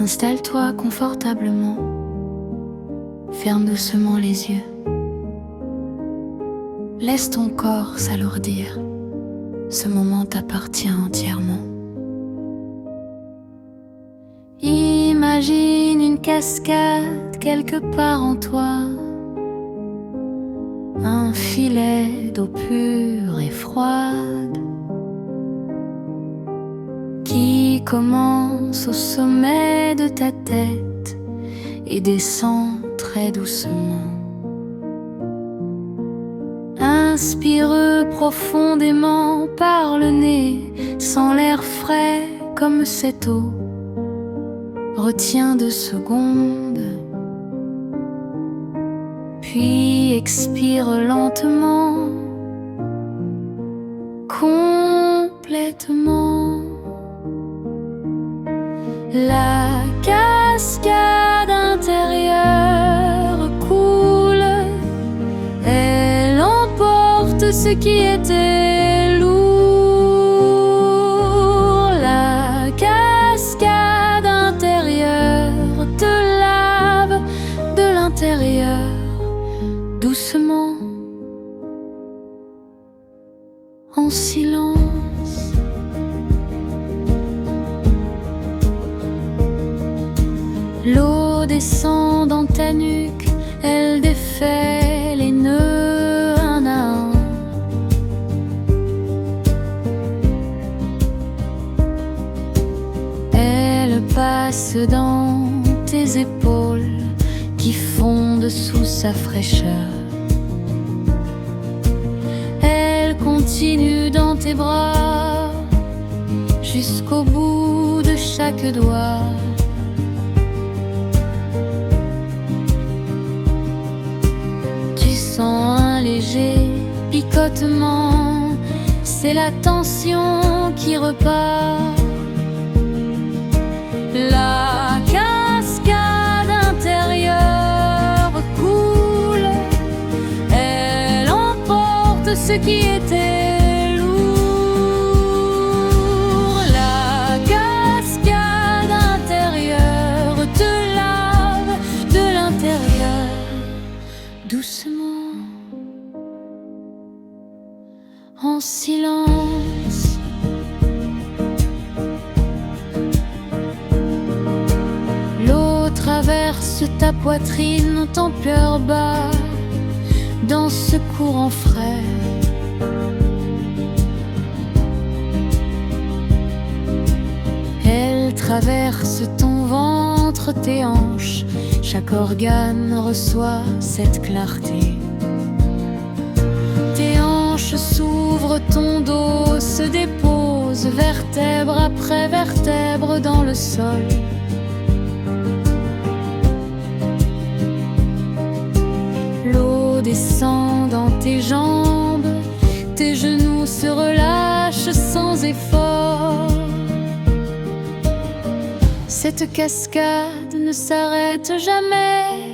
Installe-toi confortablement, ferme doucement les yeux. Laisse ton corps s'alourdir, ce moment t'appartient entièrement. Imagine une cascade quelque part en toi, un filet d'eau pure et froide qui commence au sommet de ta tête et descend très doucement. Inspire profondément par le nez, sens l'air frais comme cette eau. Retiens 2 secondes, puis expire lentement, complètement. La cascade intérieure coule, elle emporte ce qui était lourd. La cascade intérieure te lave de l'intérieur, doucement, en silence. L'eau descend dans ta nuque, elle défait les nœuds un à un. Elle passe dans tes épaules qui fondent sous sa fraîcheur. Elle continue dans tes bras jusqu'au bout de chaque doigt. Un léger picotement, c'est la tension qui repart. La cascade intérieure coule, elle emporte ce qui était lourd. La cascade intérieure te lave de l'intérieur, doucement, en silence. L'eau traverse ta poitrine, ton cœur bat dans ce courant frais. Elle traverse ton ventre, tes hanches, chaque organe reçoit cette clarté. S'ouvre, ton dos se dépose, vertèbre après vertèbre dans le sol. L'eau descend dans tes jambes, tes genoux se relâchent sans effort. Cette cascade ne s'arrête jamais.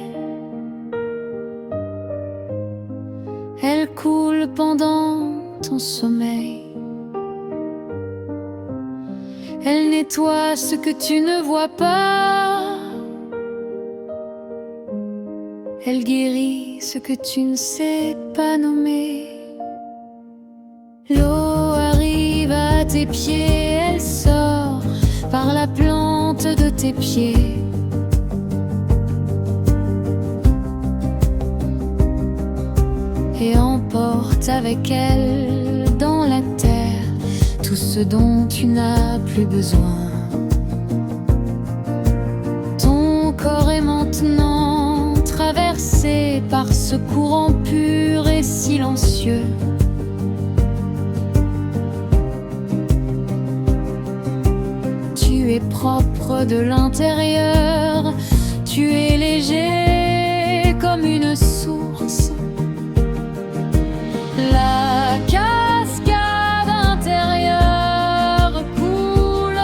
Elle coule pendant ton sommeil. Elle nettoie ce que tu ne vois pas. Elle guérit ce que tu ne sais pas nommer. L'eau arrive à tes pieds, elle sort par la plante de tes pieds. Et emporte avec elle dans la terre tout ce dont tu n'as plus besoin. Ton corps est maintenant traversé par ce courant pur et silencieux. Tu es propre de l'intérieur, tu es léger comme une source. La cascade intérieure coule,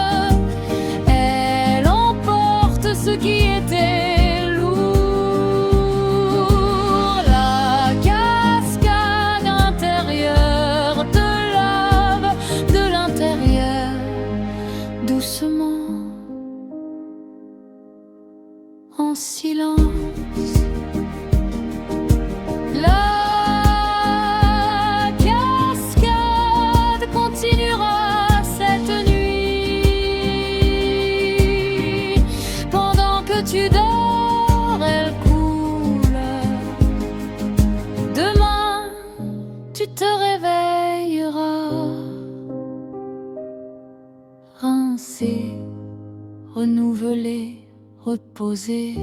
elle emporte ce qui était lourd. La cascade intérieure te lave de l'intérieur, doucement, en silence. La cascade continuera cette nuit. Pendant que tu dors, elle coule. Demain, tu te réveilleras rincé, renouvelé, reposé.